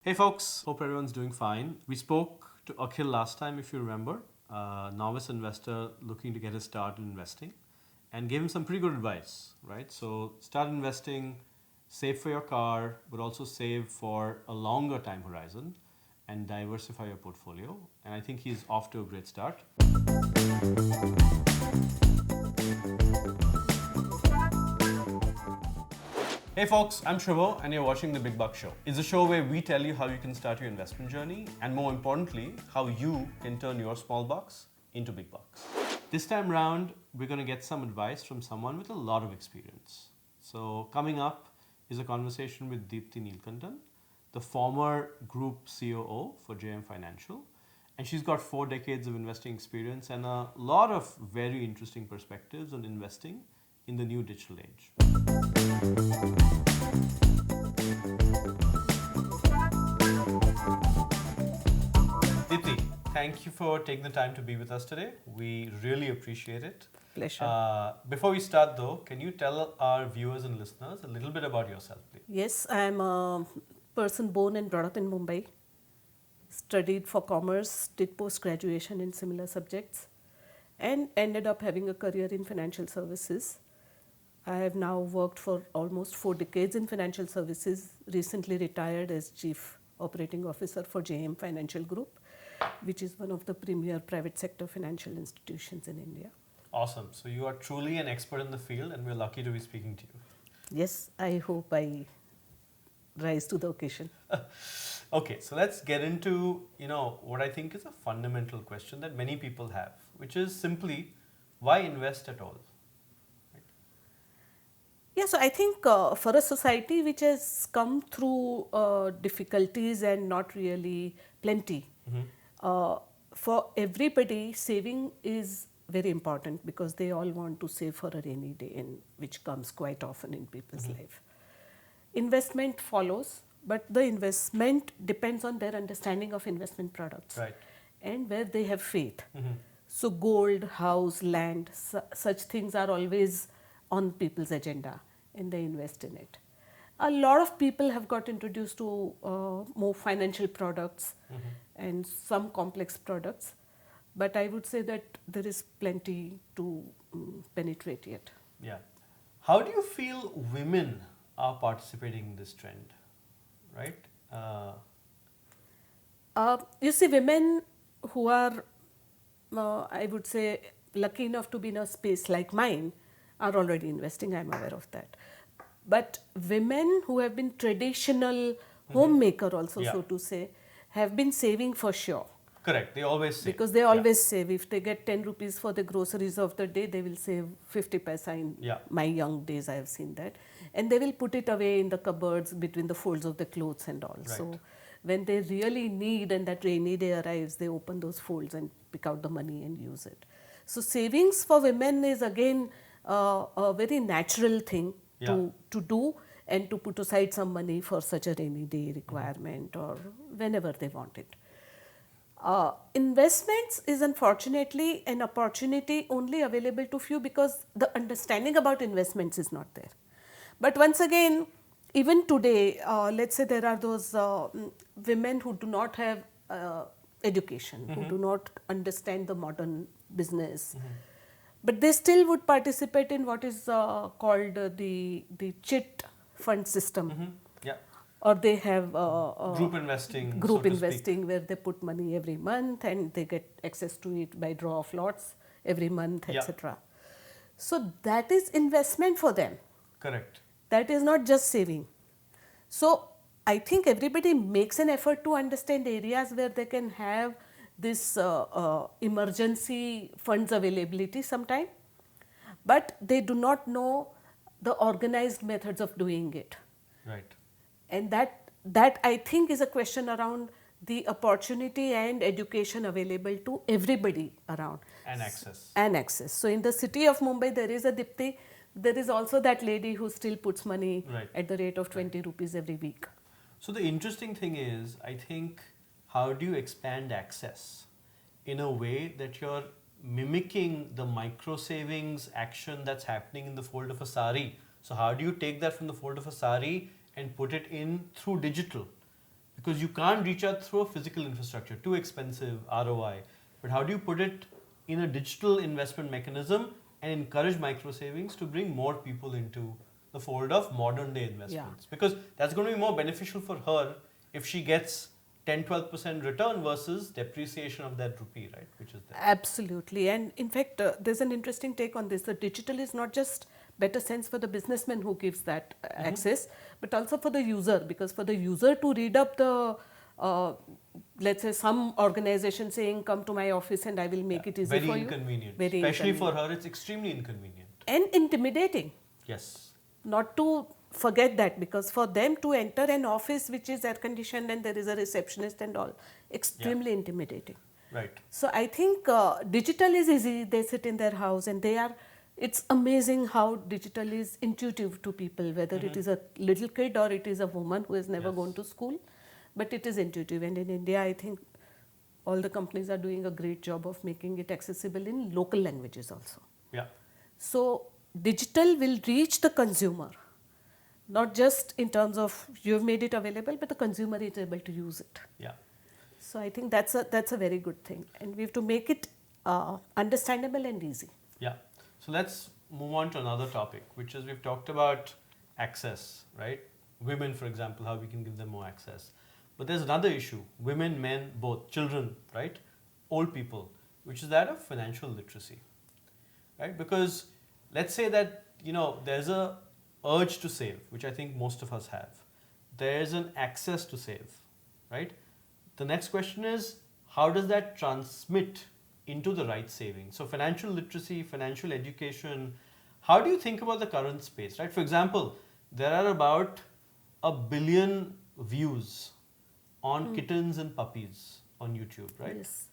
Hey folks, hope everyone's doing fine. We spoke to Akhil last time, if you remember, a novice investor looking to get his start in investing, and gave him some pretty good advice, right? So start investing, save for your car, but also save for a longer time horizon and diversify your portfolio. And I think he's off to a great start. Hey folks, I'm Shrivo and you're watching The Big Buck Show. It's a show where we tell you how you can start your investment journey and more importantly, how you can turn your small bucks into big bucks. This time round, we're going to get some advice from someone with a lot of experience. So coming up is a conversation with Dipti Neelakantan, the former group COO for JM Financial. And she's got 4 decades of investing experience and a lot of very interesting perspectives on investing in the new digital age. Dipti, thank you for taking the time to be with us today. We really appreciate it. Pleasure. Before we start though, can you tell our viewers and listeners a little bit about yourself, please? Yes, I am a person born and brought up in Mumbai, studied for commerce, did post-graduation in similar subjects, and ended up having a career in financial services. I have now worked for almost 4 decades in financial services, recently retired as Chief Operating Officer for JM Financial Group, which is one of the premier private sector financial institutions in India. Awesome. So you are truly an expert in the field and we're lucky to be speaking to you. Yes, I hope I rise to the occasion. Okay, so let's get into, what I think is a fundamental question that many people have, which is simply, why invest at all? Yeah, so I think for a society which has come through difficulties and not really plenty, for everybody, saving is very important because they all want to save for a rainy day, and which comes quite often in people's life. Investment follows, but the investment depends on their understanding of investment products, Right. and where they have faith. So gold, house, land, such things are always on people's agenda and they invest in it. A lot of people have got introduced to more financial products and some complex products, but I would say that there is plenty to penetrate yet. Yeah. How do you feel women are participating in this trend, right? You see, women who are, I would say, lucky enough to be in a space like mine are already investing, I'm aware of that. But women who have been traditional homemaker also, Yeah. so to say, have been saving for sure. Correct. They always say. Because they always save. If they get 10 rupees for the groceries of the day, they will save 50 paisa. In my young days, I have seen that. And they will put it away in the cupboards between the folds of the clothes and all. Right. So when they really need and that rainy day arrives, they open those folds and pick out the money and use it. So savings for women is again a very natural thing to do, and to put aside some money for such a rainy day requirement or whenever they want it. Investments is unfortunately an opportunity only available to few because the understanding about investments is not there. But once again, even today, let's say there are those women who do not have education, who do not understand the modern business, but they still would participate in what is called the chit fund system. Yeah. Or they have group investing. Group investing where they put money every month and they get access to it by draw of lots every month, etc. So that is investment for them. Correct. That is not just saving. So I think everybody makes an effort to understand areas where they can have this emergency funds availability sometime, but they do not know the organized methods of doing it. Right. And that I think is a question around the opportunity and education available to everybody around. And access. And access. So in the city of Mumbai, there is a Dipti. There is also that lady who still puts money at the rate of 20 rupees every week. So the interesting thing is, I think, how do you expand access in a way that you're mimicking the micro savings action that's happening in the fold of a sari? So how do you take that from the fold of a sari and put it in through digital? Because you can't reach out through a physical infrastructure, too expensive, ROI. But how do you put it in a digital investment mechanism and encourage micro savings to bring more people into the fold of modern day investments? Because that's going to be more beneficial for her if she gets 10-12% return versus depreciation of that rupee, right? Which is there. Absolutely. And in fact, there's an interesting take on this. The digital is not just better sense for the businessman who gives that access, but also for the user, because for the user to read up the let's say some organization saying come to my office and I will make it easy very for inconvenient. you. Very Especially inconvenient. for her, it's extremely inconvenient. And intimidating. Yes. Not to forget that, because for them to enter an office which is air conditioned and there is a receptionist and all, extremely intimidating. Right. So I think digital is easy. They sit in their house and they are, it's amazing how digital is intuitive to people, whether it is a little kid or it is a woman who has never gone to school, but it is intuitive. And in India, I think all the companies are doing a great job of making it accessible in local languages also. Yeah. So digital will reach the consumer, not just in terms of you've made it available, but the consumer is able to use it. Yeah. So I think that's a very good thing, and we have to make it understandable and easy. Yeah. So let's move on to another topic, which is we've talked about access, right? Women, for example, how we can give them more access. But there's another issue, women, men, both, children, right? Old people, which is that of financial literacy, right? Because let's say that, there's a urge to save, which I think most of us have. There's an access to save, right? The next question is, how does that transmit into the right saving? So financial literacy, financial education, how do you think about the current space, right? For example, there are about 1 billion views on kittens and puppies on YouTube, right? Yes.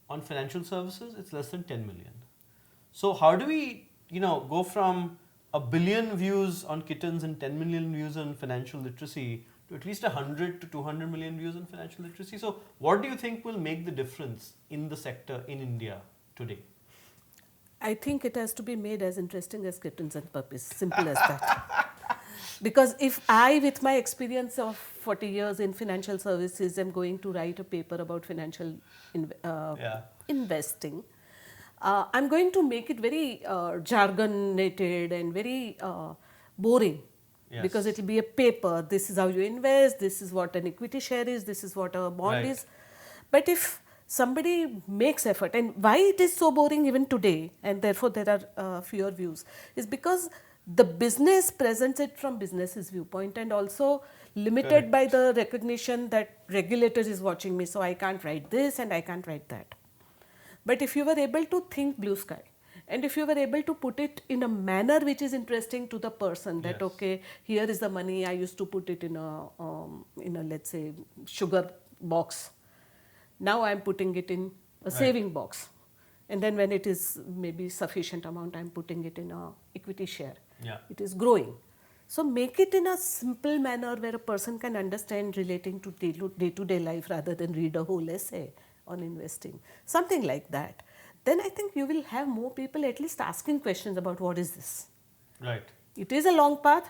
On financial services, it's less than 10 million. So how do we, go from 1 billion views on kittens and 10 million views on financial literacy to at least 100 to 200 million views on financial literacy? So what do you think will make the difference in the sector in India today? I think it has to be made as interesting as kittens and puppies, simple as that. Because if I, with my experience of 40 years in financial services, am going to write a paper about financial investing, I'm going to make it very jargonated and very boring. Yes. Because it will be a paper. This is how you invest. This is what an equity share is. This is what a bond is. But if somebody makes effort, and why it is so boring even today, and therefore there are fewer views, is because the business presents it from business's viewpoint and also limited by the recognition that regulator is watching me, so I can't write this and I can't write that. But if you were able to think blue sky, and if you were able to put it in a manner which is interesting to the person, that okay, here is the money, I used to put it in a let's say sugar box. Now I am putting it in a saving box, and then when it is maybe sufficient amount, I am putting it in a equity share. It is growing. So make it in a simple manner where a person can understand relating to day-to-day life rather than read a whole essay on investing, something like that. Then I think you will have more people at least asking questions about what is this. Right. It is a long path,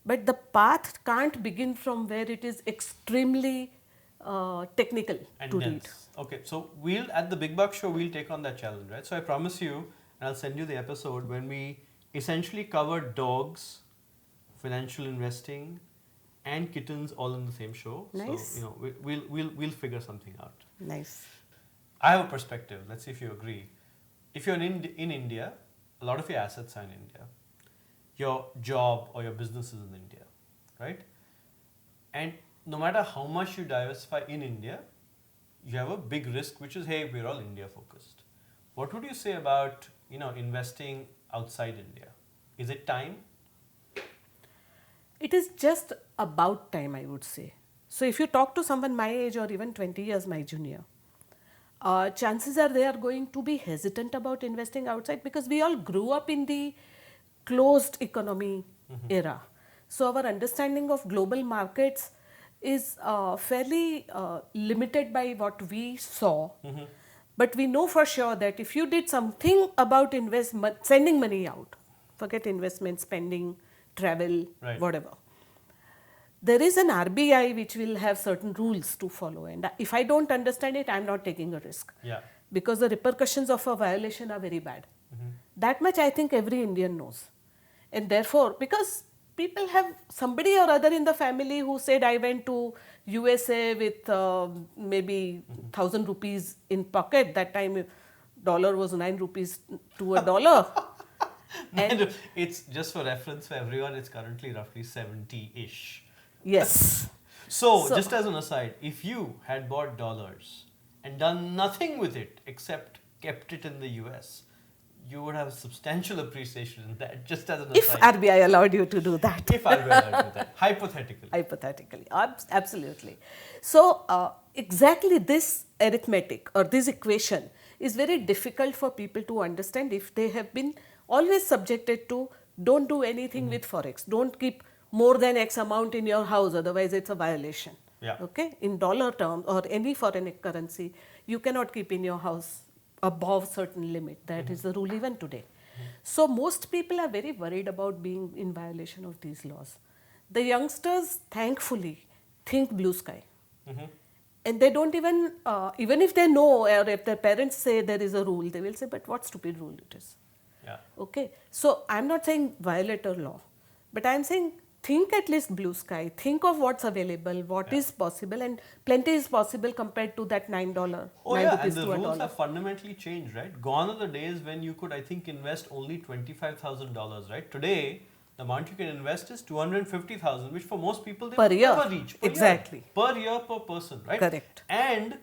but the path can't begin from where it is extremely technical and to dense. Read. Okay, so we'll at the Big Buck Show we'll take on that challenge, right? So I promise you, and I'll send you the episode when we essentially cover dogs, financial investing, and kittens all in the same show. Nice. So we'll figure something out. Nice. I have a perspective. Let's see if you agree. If you're in India, a lot of your assets are in India. Your job or your business is in India, right? And no matter how much you diversify in India, you have a big risk, which is, hey, we're all India focused. What would you say about, investing outside India? Is it time? It is just about time, I would say. So if you talk to someone my age or even 20 years my junior, chances are they are going to be hesitant about investing outside because we all grew up in the closed economy era. So our understanding of global markets is fairly limited by what we saw. But we know for sure that if you did something about sending money out, forget investment, spending, travel, whatever, there is an RBI which will have certain rules to follow, and if I don't understand it, I'm not taking a risk. Yeah. Because the repercussions of a violation are very bad. That much I think every Indian knows. And therefore, because people have somebody or other in the family who said, I went to USA with maybe 1,000 rupees in pocket. That time dollar was 9 rupees to a dollar. And it's just for reference for everyone, it's currently roughly 70-ish. Yes. So, just as an aside, if you had bought dollars and done nothing with it except kept it in the US, you would have substantial appreciation in that, just as an aside. If RBI allowed you to do that. If RBI allowed you to do that, hypothetically. Hypothetically, absolutely. So, exactly this arithmetic or this equation is very difficult for people to understand if they have been always subjected to don't do anything with Forex, don't keep more than X amount in your house, otherwise it's a violation. Yeah. Okay, in dollar terms or any foreign currency, you cannot keep in your house above certain limit. That is the rule even today. So most people are very worried about being in violation of these laws. The youngsters, thankfully, think blue sky. And they don't even if they know or if their parents say there is a rule, they will say, but what stupid rule it is. Yeah. Okay, so I'm not saying violate a law, but I'm saying think at least blue sky, think of what's available, what is possible, and plenty is possible compared to that $9. Oh yeah, and the rules have fundamentally changed, right? Gone are the days when you could, I think, invest only $25,000, right? Today, the amount you can invest is $250,000, which for most people they per will year. Never reach. Exactly. Per year per person, right? Correct. And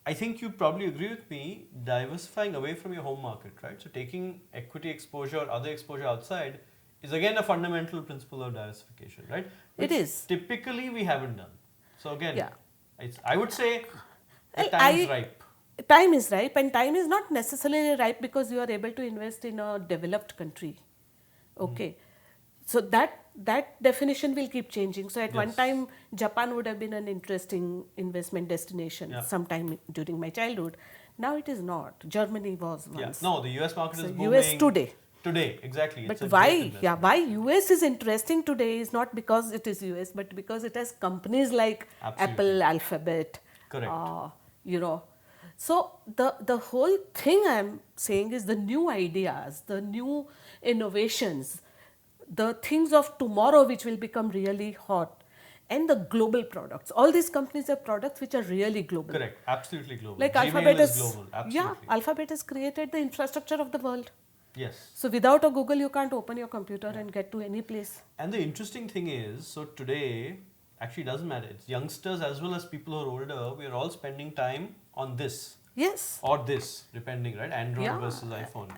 I think you probably agree with me, diversifying away from your home market, right? So taking equity exposure or other exposure outside is again a fundamental principle of diversification, right? Which it is. Typically we haven't done. So again, Yeah. I would say the time is ripe. Time is ripe, and time is not necessarily ripe because you are able to invest in a developed country. Okay. So that definition will keep changing. So at one time, Japan would have been an interesting investment destination sometime during my childhood. Now it is not. Germany was once. Yeah. No, the US market is booming. US today. Today, exactly. But why? Yeah, why US is interesting today is not because it is US, but because it has companies like Apple, Alphabet. Correct. So the whole thing I'm saying is the new ideas, the new innovations, the things of tomorrow which will become really hot, and the global products. All these companies have products which are really global. Correct. Absolutely global. Like Gmail Alphabet is global. Absolutely. Yeah, Alphabet has created the infrastructure of the world. Yes. So without a Google, you can't open your computer and get to any place. And the interesting thing is, so today, actually doesn't matter. It's youngsters as well as people who are older. We are all spending time on this. Yes. Or this, depending, right? Android versus iPhone.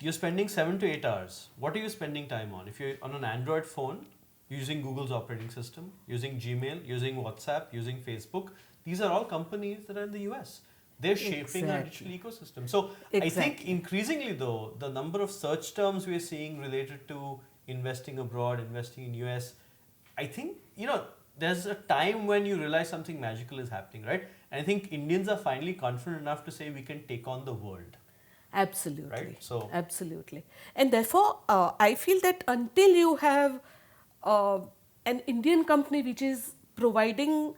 You're spending 7 to 8 hours. What are you spending time on? If you're on an Android phone, using Google's operating system, using Gmail, using WhatsApp, using Facebook, these are all companies that are in the US. They're shaping our digital ecosystem. So I think increasingly though, the number of search terms we're seeing related to investing abroad, investing in US, I think, there's a time when you realize something magical is happening, right? And I think Indians are finally confident enough to say we can take on the world. Absolutely. Right? So absolutely. And therefore, I feel that until you have an Indian company which is providing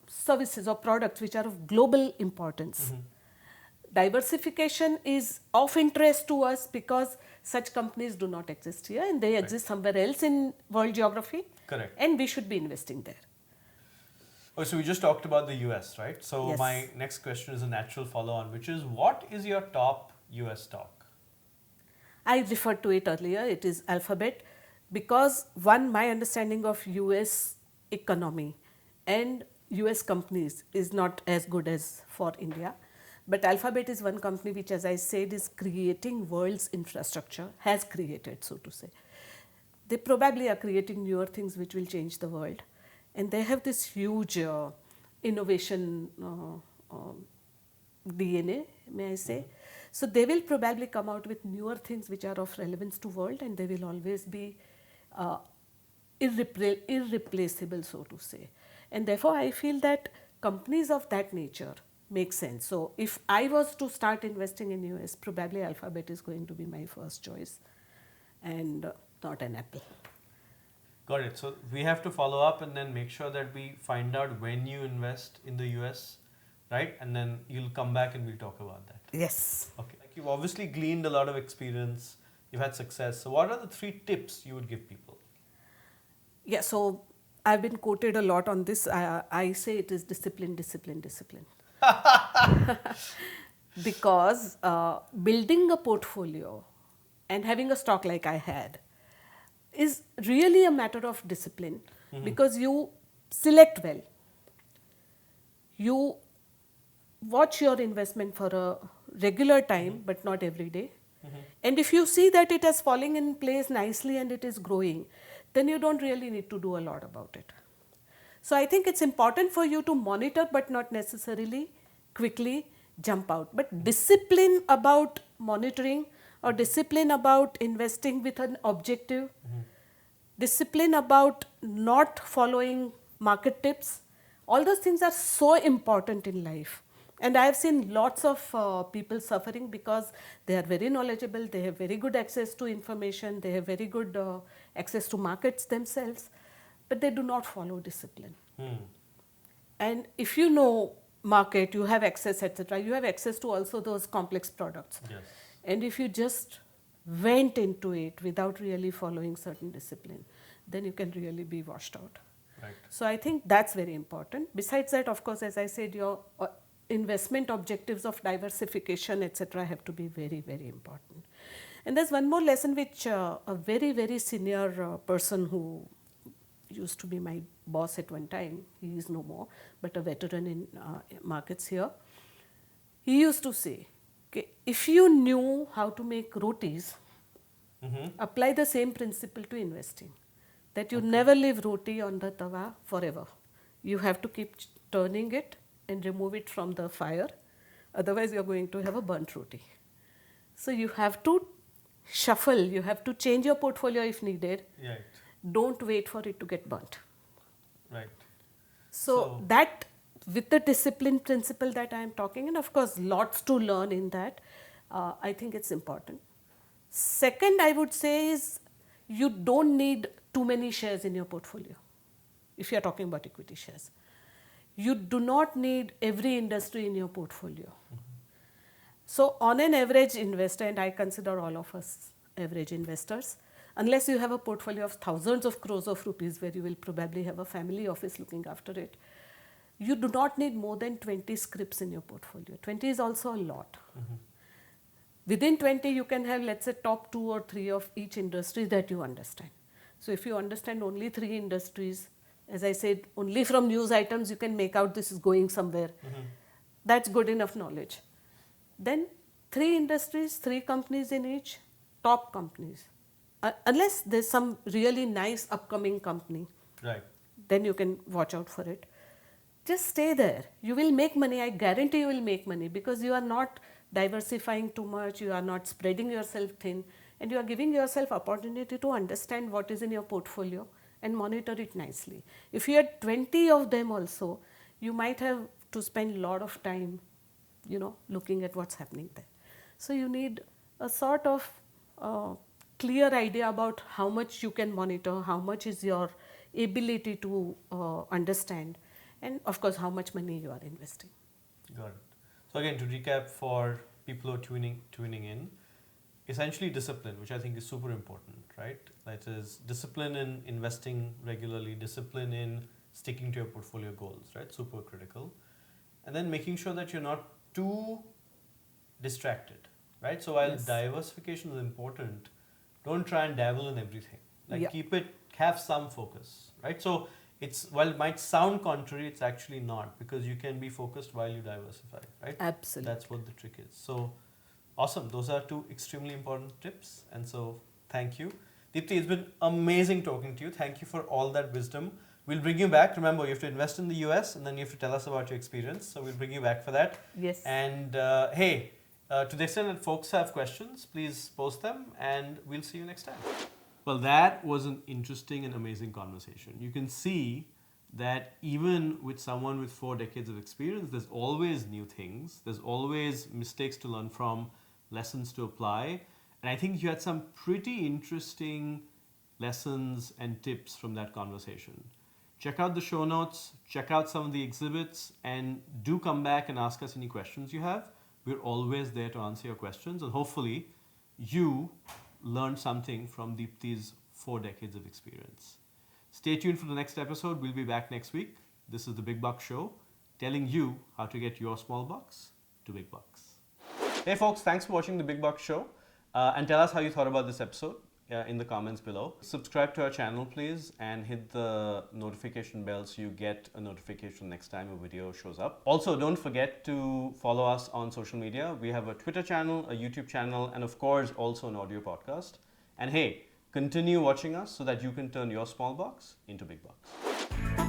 services or products which are of global importance, diversification is of interest to us because such companies do not exist here and they exist somewhere else in world geography. Correct. And we should be investing there. Oh, so we just talked about the US, right? So my next question is a natural follow-on, which is what is your top US stock? I referred to it earlier. It is Alphabet because one, my understanding of US economy and US companies is not as good as for India. But Alphabet is one company which, as I said, is creating world's infrastructure, has created, so to say. They probably are creating newer things which will change the world. And they have this huge innovation DNA, may I say. So they will probably come out with newer things which are of relevance to world, and they will always be irreplaceable, so to say. And therefore, I feel that companies of that nature make sense. So if I was to start investing in US, probably Alphabet is going to be my first choice and not an Apple. Got it. So we have to follow up and then make sure that we find out when you invest in the US, right? And then you'll come back and we'll talk about that. Yes. Okay. Like you've obviously gleaned a lot of experience, you've had success. So what are the 3 tips you would give people? Yeah, so I've been quoted a lot on this. I say it is discipline, discipline, discipline. Because building a portfolio and having a stock like I had is really a matter of discipline, because you select well. You watch your investment for a regular time, but not every day. And if you see that it has fallen in place nicely and it is growing, then you don't really need to do a lot about it. So I think it's important for you to monitor, but not necessarily quickly jump out. But discipline about monitoring, or discipline about investing with an objective, discipline about not following market tips, all those things are so important in life. And I have seen lots of people suffering because they are very knowledgeable, they have very good access to information, they have very good access to markets themselves, but they do not follow discipline. And if you know market, you have access, etc., you have access to also those complex products. Yes. And if you just went into it without really following certain discipline, then you can really be washed out. Right. So I think that's very important. Besides that, of course, as I said, your investment objectives of diversification, etc., have to be very, very important. And there's one more lesson which a very, very senior person who used to be my boss at one time, he is no more, but a veteran in markets here, he used to say, okay, if you knew how to make rotis, apply the same principle to investing. That you never leave roti on the tawa forever. You have to keep turning it and remove it from the fire. Otherwise, you're going to have a burnt roti. So you have to shuffle. You have to change your portfolio if needed. Right. Don't wait for it to get burnt. Right. So that, with the discipline principle that I am talking, and of course lots to learn in that, I think it's important. Second, I would say is you don't need too many shares in your portfolio if you are talking about equity shares. You do not need every industry in your portfolio. So on an average investor, and I consider all of us average investors, unless you have a portfolio of thousands of crores of rupees where you will probably have a family office looking after it, you do not need more than 20 scripts in your portfolio. 20 is also a lot. Within 20, you can have, let's say, top 2 or 3 of each industry that you understand. So if you understand only 3 industries, as I said, only from news items you can make out this is going somewhere. That's good enough knowledge. Then 3 industries, 3 companies in each, top companies. Unless there's some really nice upcoming company, Right. then you can watch out for it. Just stay there. You will make money. I guarantee you will make money, because you are not diversifying too much, you are not spreading yourself thin, and you are giving yourself opportunity to understand what is in your portfolio and monitor it nicely. If you had 20 of them also, you might have to spend a lot of time, looking at what's happening there. So you need a sort of clear idea about how much you can monitor, how much is your ability to understand, and of course how much money you are investing. Got it. So again, to recap for people who are tuning in, essentially discipline, which I think is super important, right? That is discipline in investing regularly, discipline in sticking to your portfolio goals, right? Super critical. And then making sure that you're not too distracted, right? So while diversification is important, don't try and dabble in everything. Have some focus, right? So while it might sound contrary, it's actually not, because you can be focused while you diversify, right? Absolutely. That's what the trick is. So awesome. Those are 2 extremely important tips. And so thank you. Dipti, it's been amazing talking to you. Thank you for all that wisdom. We'll bring you back. Remember, you have to invest in the US and then you have to tell us about your experience. So we'll bring you back for that. Yes. And to the extent that folks have questions, please post them and we'll see you next time. Well, that was an interesting and amazing conversation. You can see that even with someone with 4 decades of experience, there's always new things. There's always mistakes to learn from, lessons to apply. And I think you had some pretty interesting lessons and tips from that conversation. Check out the show notes, check out some of the exhibits, and do come back and ask us any questions you have. We're always there to answer your questions, and hopefully you learned something from Dipti's 4 decades of experience. Stay tuned for the next episode. We'll be back next week. This is the Big Bucks Show, telling you how to get your small bucks to big bucks. Hey folks, thanks for watching the Big Bucks Show. And tell us how you thought about this episode in the comments below. Subscribe to our channel please, and hit the notification bell so you get a notification next time a video shows up. Also, don't forget to follow us on social media. We have a Twitter channel, a YouTube channel, and of course also an audio podcast. And hey, continue watching us so that you can turn your small bucks into big bucks.